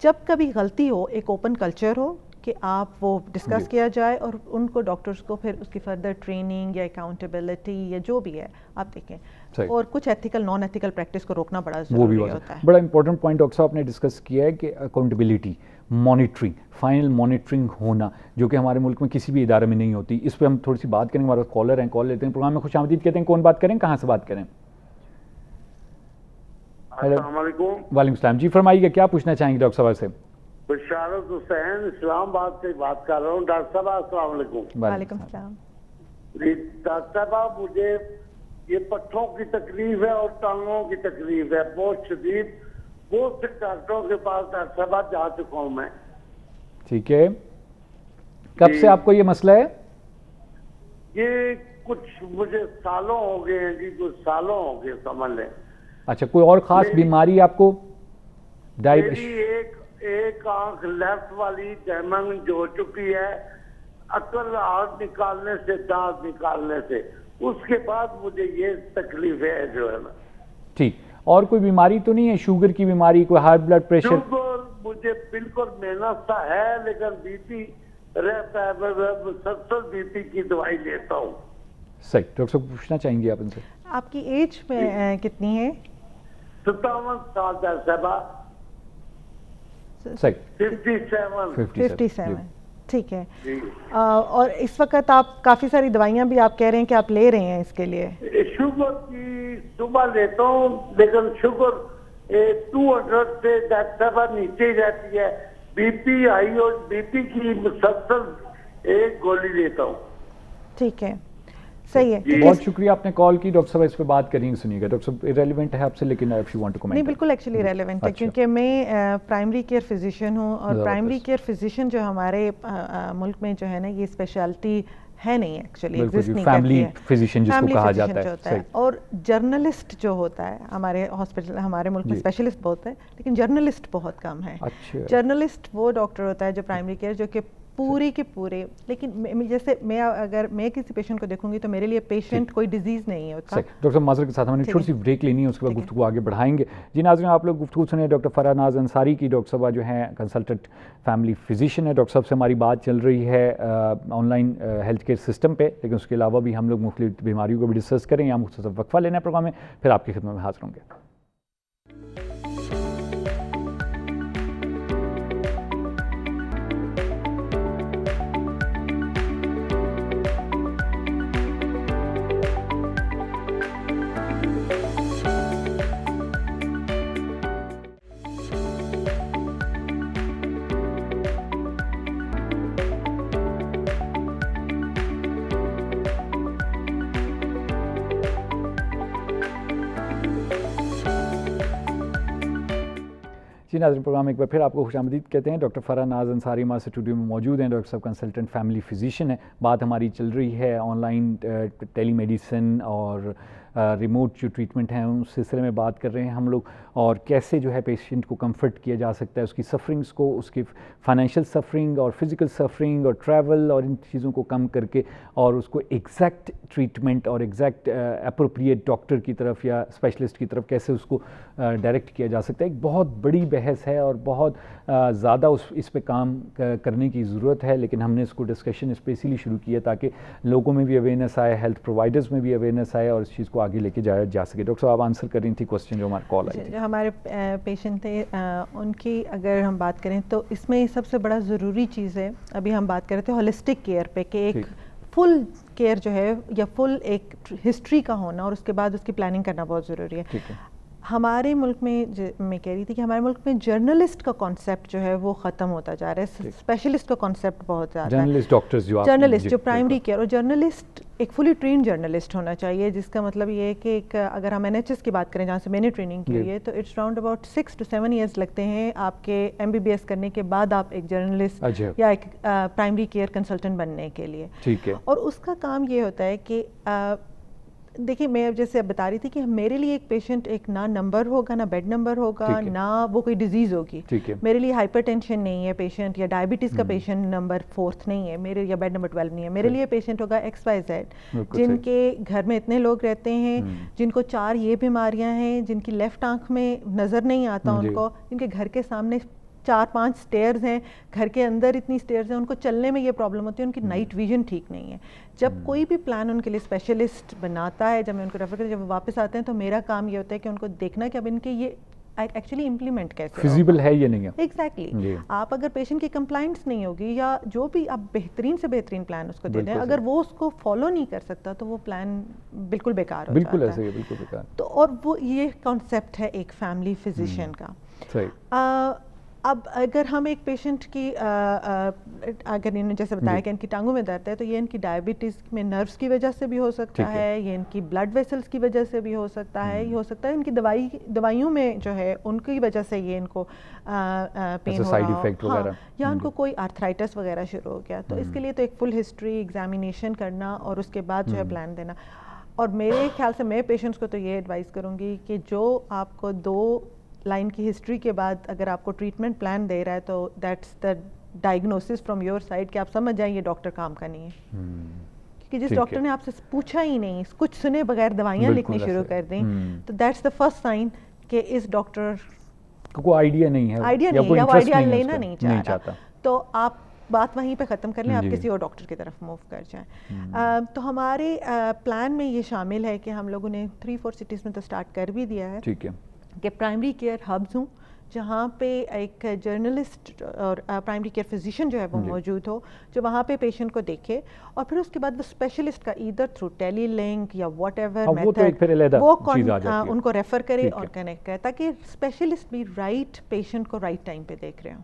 جب کبھی غلطی ہو ایک اوپن کلچر ہو کہ آپ وہ ڈسکس کیا جائے، اور ان کو ڈاکٹرز کو پھر اس کی فردر ٹریننگ یا اکاؤنٹیبلٹی یا جو بھی ہے آپ دیکھیں، اور کچھ ایتھیکل نان ایتھیکل پریکٹس کو روکنا بڑا ضروری ہوتا ہے۔ بڑا امپورٹنٹ پوائنٹ ڈاکٹر صاحب نے ڈسکس کیا ہے کہ اکاؤنٹیبلٹی، مانیٹرنگ، فائنل مانیٹرنگ ہونا، جو کہ ہمارے ملک میں کسی بھی ادارے میں نہیں ہوتی۔ اس پہ ہم تھوڑی سی بات کریں گے، ہمارے کالر ہیں، کال لیتے ہیں، پروگرام میں خوش آمدید کہتے ہیں، کون بات کریں، کہاں سے بات کریں؟ السلام علیکم۔ وعلیکم السلام، جی فرمائیے گا، کیا پوچھنا چاہیں گے ڈاکٹر صاحب سے؟ بشارت حسین اسلام آباد سے بات کر رہا ہوں۔ ڈاکٹر صاحب السلام علیکم۔ وعلیکم السلام۔ جی ڈاکٹر صاحب، مجھے یہ پٹھوں کی تکلیف ہے اور ٹانگوں کی تکلیف ہے بہت شدید، بہت سے ڈاکٹروں کے پاس ڈاکٹر صاحب جا چکا ہوں میں۔ ٹھیک ہے، کب سے آپ کو یہ مسئلہ ہے؟ یہ کچھ مجھے سالوں ہو گئے ہیں جی، کچھ سالوں ہو گئے سمجھ لیں۔ اچھا، کوئی اور خاص بیماری آپ کو؟ میری ایک آنکھ لیفٹ والی ڈیمیج ہو چکی ہے، عقل آنکھ نکالنے سے، دانت نکالنے سے، اس کے بعد مجھے یہ تکلیف ہے جو ہے نا۔ ٹھیک، اور کوئی بیماری تو نہیں ہے؟ شوگر کی بیماری، کوئی ہائی بلڈ پریشر؟ شوگر مجھے بالکل محنت سا ہے، لیکن بی پی رہتا ہے، مسلسل بی پی کی دوائی لیتا ہوں۔ صحیح، ڈاکٹر صاحب پوچھنا چاہیں گے آپ ان سے؟ آپ کی ایج میں کتنی ہے؟ 57 سال صاحبہ۔ صحیح، 57۔ ٹھیک ہے، اور اس وقت آپ کافی ساری دوائیاں بھی آپ کہہ رہے ہیں کہ آپ لے رہے ہیں اس کے لیے؟ شوگر کی صبح لیتا ہوں، لیکن شوگر 200 سے ڈاکٹر نیچے جاتی ہے، بی پی آئی اور بی پی کی مسلسل ایک گولی لیتا ہوں۔ ٹھیک ہے، صحیح ہے، بہت شکریہ آپ نے کال کی۔ ڈاکٹر صاحب اس پہ بات کریں گے، سنیے گا ڈاکٹر صاحب، ریلیونٹ ہے آپ سے، لیکن if you want to comment. نہیں، بالکل ایکچولی ریلیونٹ ہے، کیونکہ میں پرائمری کیئر فزیشین ہوں، اور پرائمری کیئر فزیشین جو ہمارے ملک میں جو ہے نا، یہ اسپیشلٹی ہے نہیں، ایکچولی ایگزسٹ نہیں کرتی ہے، فیملی فزیشین جس کو کہا جاتا ہے۔ اور جرنلسٹ جو ہوتا ہے ہمارے ہاسپٹل، ہمارے ملک میں اسپیشلسٹ بہت ہے، لیکن جرنلسٹ بہت کم ہے۔ جرنلسٹ وہ ڈاکٹر ہوتا ہے جو پرائمری کیئر، جو کہ پورے کے پورے، لیکن جیسے میں اگر میں کسی پیشنٹ کو دیکھوں گی تو میرے لیے پیشنٹ کوئی ڈیزیز نہیں ہوتا۔ ڈاکٹر صاحب معذرت کے ساتھ ہم نے چھوٹی سی بریک لینی ہے، اس کے بعد گفتگو آگے بڑھائیں گے۔ جی ناظرین، آپ لوگ گفتگو سنیں ڈاکٹر فرح ناز انصاری کی۔ ڈاکٹر صاحبہ جو ہیں کنسلٹنٹ فیملی فزیشین ہے، ڈاکٹر صاحب سے ہماری بات چل رہی ہے on line health care system پہ، لیکن اس کے علاوہ بھی ہم لوگ مختلف بیماریوں کو بھی ڈسکس کریں، یا مختصر وقفہ لینا ہے پروگرام میں، پھر آپ کی خدمت میں حاضر ہوں گے۔ جی ناظرین، پروگرام ایک بار پھر آپ کو خوش آمدید کہتے ہیں۔ ڈاکٹر فرح ناز انصاری ہمارے اسٹوڈیو میں موجود ہیں، ڈاکٹر صاحب کنسلٹنٹ فیملی فزیشین ہے۔ بات ہماری چل رہی ہے آن لائن ٹیلی میڈیسن اور ریموٹ جو ٹریٹمنٹ ہیں، اس سلسلے میں بات کر رہے ہیں ہم لوگ، اور کیسے جو ہے پیشنٹ کو کمفرٹ کیا جا سکتا ہے، اس کی سفرنگس کو، اس کی فائنینشیل سفرنگ اور فزیکل سفرنگ اور ٹریول اور ان چیزوں کو کم کر کے، اور اس کو ایگزیکٹ ٹریٹمنٹ اور ایگزیکٹ اپروپریٹ ڈاکٹر کی طرف یا اسپیشلسٹ کی طرف کیسے اس کو ڈائریکٹ کیا جا سکتا ہے۔ ایک بہت بڑی بحث ہے اور بہت زیادہ اس پہ کام کرنے کی ضرورت ہے، لیکن ہم نے اس کو ڈسکشن اسپیشلی شروع کیا تاکہ لوگوں میں بھی اویئرنیس آئے، ہیلتھ پرووائڈرز میں بھی اویئرنیس آئے اور اس چیز کو آگے لے کے جایا جا سکے. ڈاکٹر صاحب آپ آنسر کر رہی تھی کوسچن جو ہمارے کال آئی تھی. جو ہمارے پیشنٹ تھے ان کی اگر ہم بات کریں تو اس میں سب سے بڑا ضروری چیز ہے، ابھی ہم بات کر رہے تھے ہولسٹک کیئر پہ، کہ ایک فل کیئر جو ہے یا فل ایک ہسٹری کا ہونا اور اس کے بعد اس کی پلاننگ کرنا بہت ضروری ہے. ہمارے ملک میں میں کہہ رہی تھی کہ ہمارے ملک میں جرنلسٹ کا کانسیپٹ جو ہے وہ ختم ہوتا جا رہا ہے. اسپیشلسٹ کا کانسیپٹ بہت زیادہ ہے. جرنلسٹ جو پرائمری کیئر، اور جرنلسٹ ایک فلی ٹرینڈ جرنلسٹ ہونا چاہیے، جس کا مطلب یہ ہے کہ ایک اگر ہم NHS کی بات کریں جہاں سے میں نے ٹریننگ کی ہے، تو it's round about 6 to 7 years لگتے ہیں آپ کے MBBS کرنے کے بعد آپ ایک جرنلسٹ یا ایک پرائمری کیئر کنسلٹنٹ بننے کے لیے. اور اس کا کام یہ ہوتا ہے کہ دیکھیے میں اب جیسے بتا رہی تھی کہ میرے لیے ایک پیشنٹ ایک نہ نمبر ہوگا، نہ بیڈ نمبر ہوگا، نہ وہ کوئی ڈیزیز ہوگی. میرے لیے ہائپر ٹینشن نہیں ہے پیشنٹ، یا ڈائبٹیز کا پیشنٹ نمبر 4 نہیں ہے میرے، یا بیڈ نمبر 12 نہیں ہے. میرے لیے پیشنٹ ہوگا XYZ جن کے گھر میں اتنے لوگ رہتے ہیں، جن کو 4 یہ بیماریاں ہیں، جن کی لیفٹ آنکھ میں نظر نہیں آتا ان کو، جن کے گھر کے سامنے 4-5 سٹیئرز ہیں، گھر کے اندر اتنی سٹیئرز ہیں، ان کو چلنے میں یہ پرابلم ہوتی ہے، ان کی نائٹ ویژن ٹھیک نہیں ہے. جب کوئی بھی پلان ان کے لیے اسپیشلسٹ بناتا ہے، جب میں ان کو ریفر کرتی ہوں، جب وہ واپس آتے ہیں تو میرا کام یہ ہوتا ہے کہ ان کو دیکھنا کہ اب ان کے یہ ایکچولی امپلیمنٹ کیسے فیزیبل ہے یا نہیں ہے. ایگزیکٹلی. آپ اگر پیشنٹ کی کمپلائنس نہیں ہوگی یا جو بھی آپ بہترین سے بہترین پلان اس کو دے دیں، اگر وہ اس کو فالو نہیں کر سکتا تو وہ پلان بالکل بیکار ہو جاتا ہے. بالکل ایسے ہی، بالکل بیکار. تو اور وہ یہ کانسیپٹ ہے ایک فیملی فزیشین کا. اب اگر ہم ایک پیشنٹ کی اگر انہوں نے جیسے بتایا کہ ان کی ٹانگوں میں درد ہے، تو یہ ان کی ڈائبٹیز میں نروس کی وجہ سے بھی ہو سکتا ہے، یہ ان کی بلڈ ویسلز کی وجہ سے بھی ہو سکتا ہے، یہ ہو سکتا ہے ان کی دوائیوں میں جو ہے ان کی وجہ سے یہ ان کو پین ہو رہا ہو، یا ان کو کوئی آرتھرائٹس وغیرہ شروع ہو گیا. تو اس کے لیے تو ایک فل ہسٹری ایگزامینیشن کرنا اور اس کے بعد جو ہے پلان دینا. اور میرے خیال سے میں پیشنٹس کو تو یہ ایڈوائز کروں گی کہ جو آپ کو 2 لائن کی ہسٹری کے بعد اگر آپ کو ٹریٹمنٹ پلان دے رہا ہے تو that's the diagnosis from your side, کہ آپ سمجھ جائیں یہ ڈاکٹر کام کا نہیں ہے. کہ جس ڈاکٹر نے آپ سے پوچھا ہی نہیں، کچھ سنے بغیر دوائیاں لکھنی شروع کر دیں، تو دیٹس دا فرسٹ سائن کہ اس ڈاکٹر کو آئیڈیا نہیں ہے، یا وہ آئیڈیا لینا نہیں چاہتا. تو آپ بات وہیں پہ ختم کر لیں، آپ کسی اور ڈاکٹر کی طرف موو کر جائیں. تو ہمارے پلان میں یہ شامل ہے کہ ہم لوگوں نے 3-4 سٹیز میں تو اسٹارٹ کر بھی دیا ہے کہ پرائمری کیئر ہبز ہوں، جہاں پہ ایک جرنلسٹ اور پرائمری کیئر فزیشین جو ہے وہ موجود ہو، جو وہاں پہ پیشنٹ کو دیکھے، اور پھر اس کے بعد وہ اسپیشلسٹ کا ایدر تھرو ٹیلی لنک یا واٹ ایور میتھڈ وہ ان کو ریفر کرے اور کنیکٹ کرے، تاکہ اسپیشلسٹ بھی رائٹ پیشنٹ کو رائٹ ٹائم پہ دیکھ رہے ہوں،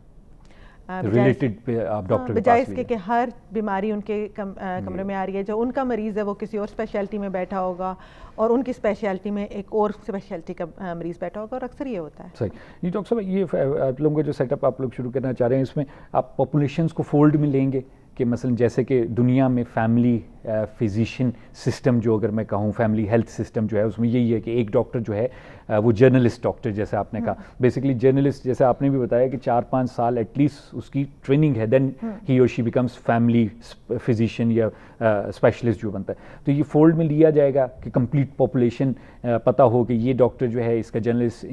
بجائے اس کے کہ ہر بیماری ان کے کمرے میں آ رہی ہے، جو ان کا مریض ہے وہ کسی اور اسپیشلٹی میں بیٹھا ہوگا اور ان کی اسپیشلٹی میں ایک اور اسپیشلٹی کا مریض بیٹھا ہوگا، اور اکثر یہ ہوتا ہے. صحیح. جی ڈاکٹر صاحب، یہ آپ لوگوں کا جو سیٹ اپ آپ لوگ شروع کرنا چاہ رہے ہیں، اس میں آپ پاپولیشنس کو فولڈ میں لیں گے کہ مثلا جیسے کہ دنیا میں فیملی فزیشین سسٹم جو اگر میں کہوں، فیملی ہیلتھ سسٹم جو ہے اس میں یہی ہے کہ ایک ڈاکٹر جو ہے وہ جرنلسٹ ڈاکٹر جیسے آپ نے کہا، بیسکلی جرنلسٹ جیسے آپ نے بھی بتایا کہ 4-5 سال ایٹ لیسٹ اس کی ٹریننگ ہے، دین ہی اور شی بیکمس فیملی فزیشین یا اسپیشلسٹ جو بنتا ہے. تو یہ فولڈ میں لیا جائے گا کہ کمپلیٹ پاپولیشن پتہ ہو کہ یہ ڈاکٹر جو ہے اس کا جرنلسٹ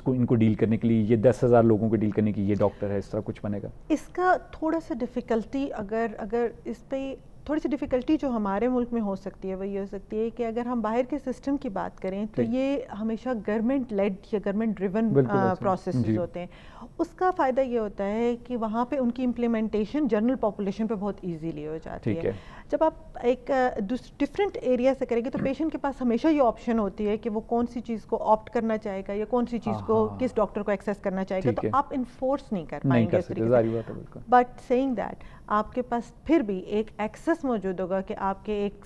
ان کو ڈیل کرنے کے لیے، یہ 10,000 لوگوں کو ڈیل کرنے کی یہ ڈاکٹر ہے، اس طرح کچھ بنے گا. اس کا تھوڑا سا ڈیفیکلٹی اگر اس پہ تھوڑی سی ڈیفیکلٹی جو ہمارے ملک میں ہو سکتی ہے وہ یہ ہو سکتی ہے کہ اگر ہم باہر کے سسٹم کی بات کریں تو یہ ہمیشہ گورنمنٹ لیڈ یا گورنمنٹ ڈریون پروسیسز ہوتے ہیں. اس کا فائدہ یہ ہوتا ہے کہ وہاں پہ ان کی امپلیمنٹیشن جنرل پاپولیشن پہ بہت ایزیلی ہو جاتی ہے. جب آپ ایک ڈفرینٹ ایریا سے کریں گے تو پیشنٹ کے پاس ہمیشہ یہ آپشن ہوتی ہے کہ وہ کون سی چیز کو آپٹ کرنا چاہے گا یا کون سی چیز کو کس ڈاکٹر کو ایکسیس کرنا چاہے گا, تو آپ انفورس نہیں کر پائیں گے اس طریقے سے. بٹ سیئنگ دیٹ آپ کے پاس پھر بھی ایک ایکسیس موجود ہوگا کہ آپ کے ایک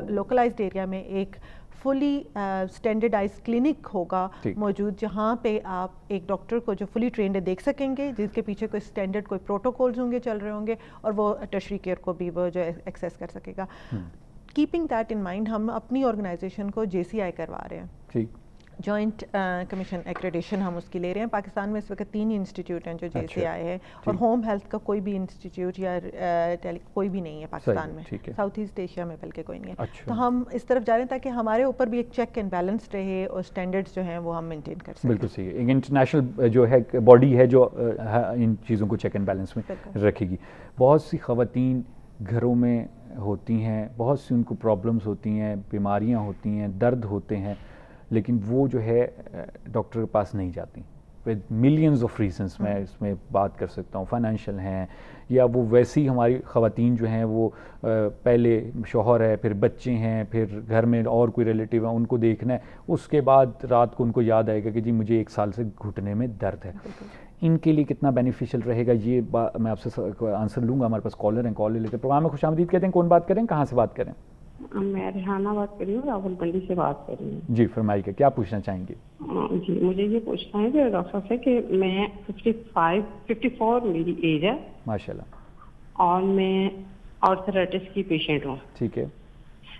لوکلائزڈ ایریا میں ایک فلی اسٹینڈرڈائز کلینک ہوگا موجود, جہاں پہ آپ ایک ڈاکٹر کو جو فلی ٹرینڈ ہے دیکھ سکیں گے, جس کے پیچھے کوئی اسٹینڈرڈ کوئی پروٹوکولز ہوں گے چل رہے ہوں گے, اور وہ ٹرشری کیئر کو بھی وہ جو ایکسیس کر سکے گا. کیپنگ دیٹ ان مائنڈ ہم اپنی آرگنائزیشن کو JCI کروا رہے ہیں. جوائنٹ کمیشن ایکریڈیشن ہم اس کی لے رہے ہیں. پاکستان میں اس وقت 3 انسٹیٹیوٹ ہیں جو JCI ہے, اور ہوم ہیلتھ کا کوئی بھی انسٹیٹیوٹ یا کوئی بھی نہیں ہے پاکستان میں, ساؤتھ ایسٹ ایشیا میں بلکہ کوئی نہیں ہے. تو ہم اس طرف جا رہے ہیں تاکہ ہمارے اوپر بھی ایک چیک اینڈ بیلنس رہے اور اسٹینڈرڈس جو ہیں وہ ہم مینٹین کر سکیں. بالکل صحیح ہے. ایک انٹرنیشنل جو ہے باڈی ہے جو ان چیزوں کو چیک اینڈ بیلنس میں رکھے گی. بہت سی خواتین گھروں میں ہوتی ہیں, بہت سی ان کو پرابلمس ہوتی ہیں, بیماریاں ہوتی ہیں, درد ہوتے ہیں, لیکن وہ جو ہے ڈاکٹر کے پاس نہیں جاتی ود ملینز آف ریزنس. میں اس میں بات کر سکتا ہوں, فائنینشیل ہیں, یا وہ ویسی ہماری خواتین جو ہیں وہ پہلے شوہر ہے, پھر بچے ہیں, پھر گھر میں اور کوئی ریلیٹیو ہے, ان کو دیکھنا ہے, اس کے بعد رات کو ان کو یاد آئے گا کہ جی مجھے 1 سال سے گھٹنے میں درد ہے. ان کے لیے کتنا بینیفیشیل رہے گا یہ میں آپ سے آنسر لوں گا. ہمارے پاس کالر ہیں, کال لے کے پروگرام میں خوش آمدید کہتے ہیں. کون بات کریں, کہاں سے بات کریں؟ میں ریحانہ بات کر رہی ہوں, راولپنڈی سے بات کر رہی ہوں. جی فرمائیے گا, کیا پوچھنا چاہیں گے؟ جی مجھے یہ پوچھنا ہے کہ ڈاکٹر سے کہ میں 54 میری ایج ہے ماشاء اللہ, اور میں آرتھرائٹس کی پیشنٹ ہوں. ٹھیک ہے.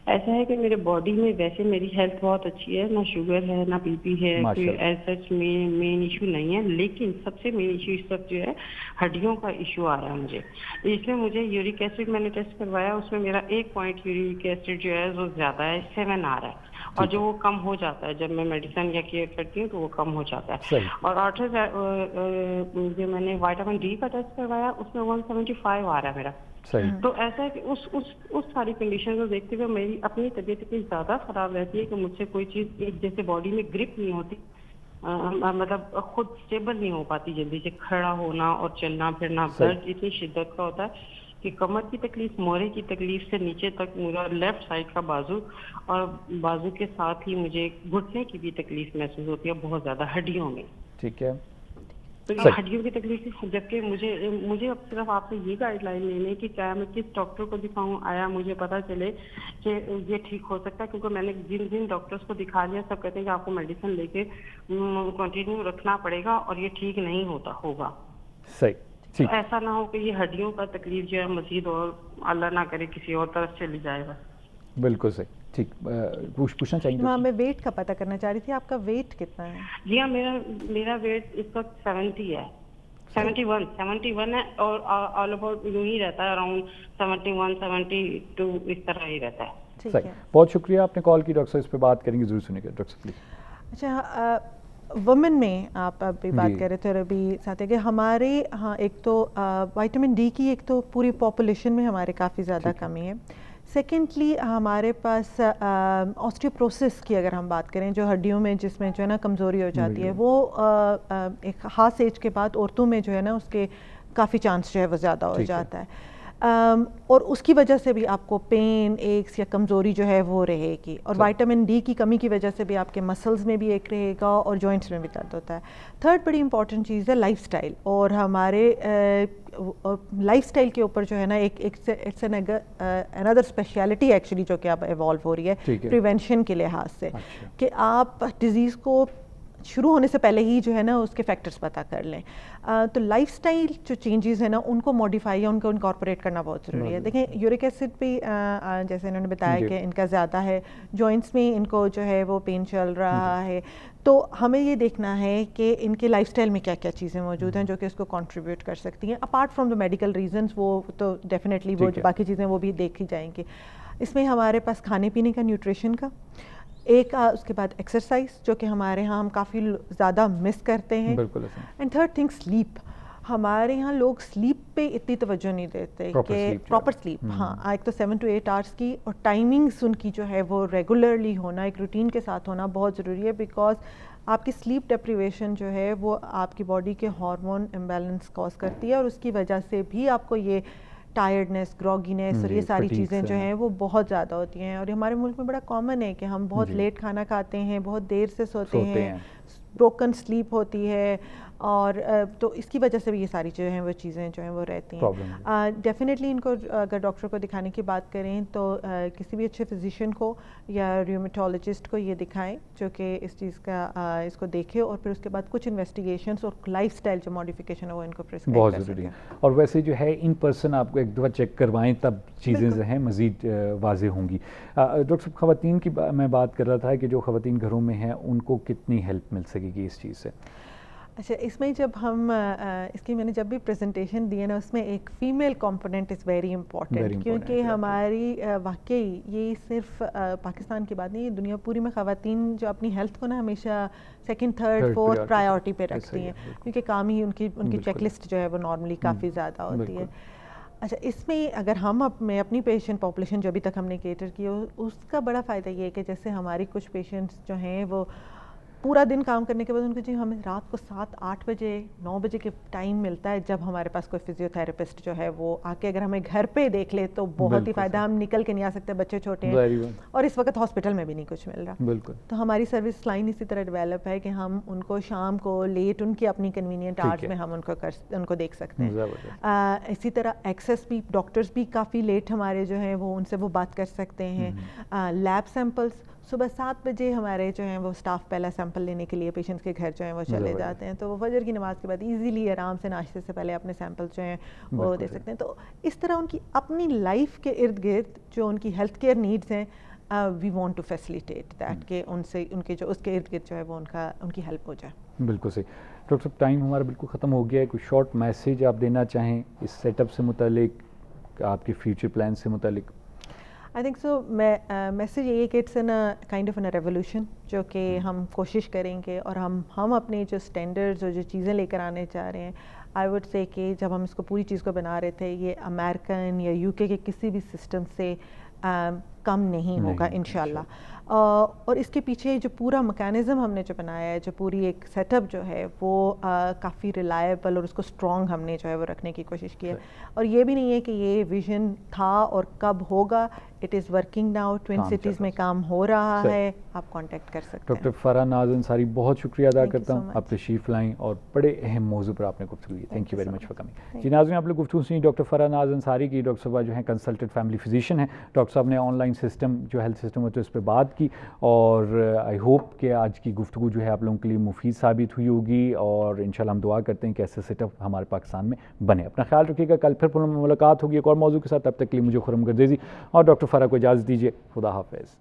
ایسا ہے کہ میرے باڈی میں ویسے میری ہیلتھ بہت اچھی ہے, نہ شوگر ہے نہ BP ہے, کوئی ایسا مین ایشو نہیں ہے, لیکن سب سے مین ایشو اس وقت جو ہے ہڈیوں کا ایشو آ رہا ہے مجھے. اس میں مجھے یورک ایسڈ میں نے ٹیسٹ کروایا, اس میں میرا 1 پوائنٹ یورک ایسڈ جو ہے وہ زیادہ ہے, 7 آ رہا ہے, اور جو وہ کم ہو جاتا ہے جب میں میڈیسن یا کیئر کرتی ہوں تو وہ کم ہو جاتا ہے. اور جو میں نے وائٹامن D کا ٹیسٹ کروایا اس میں 175 آ رہا ہے میرا. تو ایسا ہے کہ اس ساری کنڈیشن کو دیکھتے ہوئے میری اپنی طبیعت اتنی زیادہ خراب رہتی ہے کہ مجھ سے کوئی چیز ایک جیسے باڈی میں گرپ نہیں ہوتی, مطلب خود اسٹیبل نہیں ہو پاتی جلدی سے. کھڑا ہونا اور چلنا پھرنا, درد اتنی شدت کا ہوتا ہے کہ کمر کی تکلیف, موہرے کی تکلیف سے نیچے تک میرا لیفٹ سائڈ کا بازو, اور بازو کے ساتھ ہی مجھے گھٹنے کی بھی تکلیف محسوس ہوتی ہے بہت زیادہ ہڈیوں میں. ٹھیک ہے. تو یہ ہڈیوں کی تکلیف, جبکہ مجھے اب صرف آپ سے یہ گائیڈ لائن لینی ہے کہ کیا میں کس ڈاکٹر کو دکھاؤں, آیا مجھے پتا چلے کہ یہ ٹھیک ہو سکتا ہے. کیونکہ میں نے جن ڈاکٹرس کو دکھا لیا سب کہتے ہیں کہ آپ کو میڈیسن لے کے کنٹینیو رکھنا پڑے گا اور یہ ٹھیک نہیں ہوگا. صحیح. تو ایسا نہ ہو کہ یہ ہڈیوں کا تکلیف جو ہے مزید اور اللہ نہ کرے کسی اور طرف چلی جائے گا. بالکل صحیح. ٹھیک, پوچھنا چاہیے. ہاں میں ویٹ کا پتہ کرنا چاہ رہی تھی, آپ کا ویٹ کتنا ہے؟ جی ہاں, میرا ویٹ اس وقت 70 ہے, 71 ہے, اور آل اوور یوں ہی رہتا ہے, اراؤنڈ 71 72 اس طرح ہی رہتا ہے. صحیح, بہت شکریہ آپ نے کال کی. ڈاکٹر صاحب اس پہ بات کریں گے, ضرور سنیں گے ڈاکٹر صاحب پلیز. اچھا, وومن میں آپ ابھی بات کر رہے تھے, اور ابھی ساتھ ہے کہ ہمارے ہاں ایک تو وائٹامن D کی ایک تو پوری پاپولیشن میں ہمارے کافی زیادہ کمی ہے. سیکنڈلی ہمارے پاس آسٹیوپروسس کی اگر ہم بات کریں, جو ہڈیوں میں جس میں جو ہے نا کمزوری ہو جاتی ہے, وہ ایک خاص ایج کے بعد عورتوں میں جو ہے نا اس کے کافی چانس جو ہے وہ زیادہ ہو جاتا ہے, اور اس کی وجہ سے بھی آپ کو پین, ایکس یا کمزوری جو ہے وہ رہے گی. اور وائٹامن D کی کمی کی وجہ سے بھی آپ کے مسلز میں بھی ایک رہے گا اور جوائنٹس میں بھی درد ہوتا ہے. تھرڈ بڑی امپورٹنٹ چیز ہے لائف سٹائل, اور ہمارے لائف سٹائل کے اوپر جو ہے نا اٹس another اسپیشلٹی ایکچولی جو کہ اب ایوالو ہو رہی ہے پریونشن کے لحاظ سے, کہ آپ ڈیزیز کو شروع ہونے سے پہلے ہی جو ہے نا اس کے فیکٹرز پتہ کر لیں. تو لائف سٹائل جو چینجز ہیں نا ان کو موڈیفائی یا ان کو انکارپوریٹ کرنا بہت ضروری ہے. دیکھیں یورک ایسڈ بھی جیسے انہوں نے بتایا کہ ان کا زیادہ ہے, جوائنٹس میں ان کو جو ہے وہ پین چل رہا ہے, تو ہمیں یہ دیکھنا ہے کہ ان کے لائف سٹائل میں کیا کیا چیزیں موجود ہیں جو کہ اس کو کنٹریبیوٹ کر سکتی ہیں. Apart from the medical reasons, وہ تو ڈیفینیٹلی وہ باقی چیزیں وہ بھی دیکھی جائیں گی. اس میں ہمارے پاس کھانے پینے کا, نیوٹریشن کا ایک, اس کے بعد ایکسرسائز جو کہ ہمارے ہاں ہم کافی زیادہ مس کرتے ہیں, اینڈ تھرڈ تھنگ سلیپ. ہمارے یہاں لوگ سلیپ پہ اتنی توجہ نہیں دیتے کہ پراپر سلیپ, ہاں ایک تو 7 to 8 hours کی, اور ٹائمنگس ان کی جو ہے وہ ریگولرلی ہونا, ایک روٹین کے ساتھ ہونا بہت ضروری ہے. بیکاز آپ کی سلیپ ڈیپریویشن جو ہے وہ آپ کی باڈی کے ہارمون امبیلنس کاز کرتی ہے, اور اس کی وجہ سے بھی آپ کو یہ ٹائرڈنیس, گروگینیس اور یہ ساری چیزیں جو ہیں وہ بہت زیادہ ہوتی ہیں. اور ہمارے ملک میں بڑا کامن ہے کہ ہم بہت لیٹ کھانا کھاتے ہیں, بہت دیر سے سوتے ہیں, بروکن سلیپ ہوتی ہے, اور تو اس کی وجہ سے بھی یہ ساری جو ہیں وہ چیزیں جو ہیں وہ رہتی ہیں. ڈیفینیٹلی ان کو اگر ڈاکٹر کو دکھانے کی بات کریں تو کسی بھی اچھے فزیشین کو یا ریومیٹولوجسٹ کو یہ دکھائیں جو کہ اس چیز کا اس کو دیکھے, اور پھر اس کے بعد کچھ انویسٹیگیشنس اور لائف اسٹائل جو ماڈیفکیشن ہے وہ ان کو پرسکرائب بہت ضروری ہے. اور ویسے جو ہے ان پرسن آپ کو ایک دفعہ چیک کروائیں تب چیزیں جو ہیں مزید واضح ہوں گی. ڈاکٹر صاحب خواتین کی میں بات کر رہا تھا کہ جو خواتین گھروں میں ہیں ان کو کتنی ہیلپ مل سکے گی اس چیز سے؟ اچھا, اس میں جب ہم اس کی میں نے جب بھی پریزنٹیشن دی ہے نا, اس میں ایک female component is very important, کیونکہ ہماری واقعی یہ صرف پاکستان کی بات نہیں, یہ دنیا پوری میں خواتین جو اپنی ہیلتھ کو نا ہمیشہ سیکنڈ تھرڈ فورتھ پرائیورٹی پہ رکھتی ہیں, کیونکہ کام ہی ان کی چیک لسٹ جو ہے وہ نارملی کافی زیادہ ہوتی ہے. اچھا, اس میں اگر ہم اپنی پیشنٹ پاپولیشن جو ابھی تک ہم نے کیٹر کی اس کا بڑا فائدہ یہ ہے کہ جیسے ہماری کچھ پیشنٹس جو ہیں وہ پورا دن کام کرنے کے بعد ان کو جی ہمیں رات کو 7-8 بجے 9 بجے کے ٹائم ملتا ہے جب ہمارے پاس کوئی فزیو تھراپسٹ جو ہے وہ آ کے اگر ہمیں گھر پہ دیکھ لے تو بہت ہی فائدہ. ہم نکل کے نہیں آ سکتے, بچے چھوٹے ہیں اور اس وقت ہاسپٹل میں بھی نہیں کچھ مل رہا. بالکل. تو ہماری سروس لائن اسی طرح ڈیولپ ہے کہ ہم ان کو شام کو لیٹ ان کی اپنی کنوینئنٹ آورز میں ہم ان کو دیکھ سکتے ہیں. اسی طرح ایکسیس بھی ڈاکٹرز بھی کافی لیٹ ہمارے جو ہیں وہ ان سے وہ بات کر سکتے ہیں. لیب سیمپلس صبح 7 بجے ہمارے جو ہیں وہ اسٹاف پہلا سیمپل لینے کے لیے پیشنٹس کے گھر جو ہیں وہ چلے جاتے ہیں, تو وہ فجر کی نماز کے بعد ایزیلی آرام سے ناشتے سے پہلے اپنے سیمپل جو ہیں وہ دے سکتے ہیں. تو اس طرح ان کی اپنی لائف کے ارد گرد جو ان کی ہیلتھ کیئر نیڈس ہیں we want to facilitate that کہ ان سے ان کے جو اس کے ارد گرد جو ہے وہ ان کی ہیلپ ہو جائے. بالکل صحیح. ڈاکٹر صاحب ٹائم ہمارا بالکل ختم ہو گیا ہے, کوئی شارٹ میسیج آپ دینا چاہیں اس سیٹ اپ سے متعلق, آپ کے فیوچر پلان سے متعلق؟ آئی تھنک سو میسیج یہ ہے کہ it's an kind of an revolution جو کہ ہم کوشش کریں گے, اور ہم اپنے جو اسٹینڈرڈز اور جو چیزیں لے کر آنے چاہ رہے ہیں, آئی وڈ سے کہ جب ہم اس کو پوری چیز کو بنا رہے تھے یہ امریکن یا UK کے کسی بھی سسٹم سے کم نہیں ہوگا انشاءاللہ. اور اس کے پیچھے جو پورا میکینزم ہم نے جو بنایا ہے, جو پوری ایک سیٹ اپ جو ہے وہ کافی ریلائبل اور اس کو اسٹرانگ ہم نے جو ہے وہ رکھنے کی کوشش کی ہے. اور یہ بھی نہیں ہے کہ یہ ویژن تھا اور کب ہوگا, it is working now, twin cities میں کام ہو رہا ہے, آپ کانٹیکٹ کر سکتے ہیں. ڈاکٹر فرح ناز انصاری بہت شکریہ ادا کرتا ہوں, آپ تشریف لائیں اور بڑے اہم موضوع پر آپ نے گفتگو کی. Thank you very much for coming. جی ناظرین, آپ نے گفتگو سنی ڈاکٹر فرح ناز انصاری کی. ڈاکٹر صاحب جو ہیں کنسلٹنٹ فیملی فزیشین ہیں. ڈاکٹر صاحب نے آن لائن سسٹم جو ہیلتھ سسٹم ہوتا ہے اس پہ بات کی, اور آئی ہوپ کہ آج کی گفتگو جو ہے آپ لوگوں کے لیے مفید ثابت ہوئی ہوگی, اور انشاءاللہ ہم دعا کرتے ہیں کہ ایسے سیٹ اپ ہمارے پاکستان میں بنے. اپنا خیال رکھیے گا, کل پھر ملاقات ہوگی ایک اور موضوع کے ساتھ. تب تک کے لیے مجھے خرم گردیزی اور ڈاکٹر فرح کو اجازت دیجیے. خدا حافظ.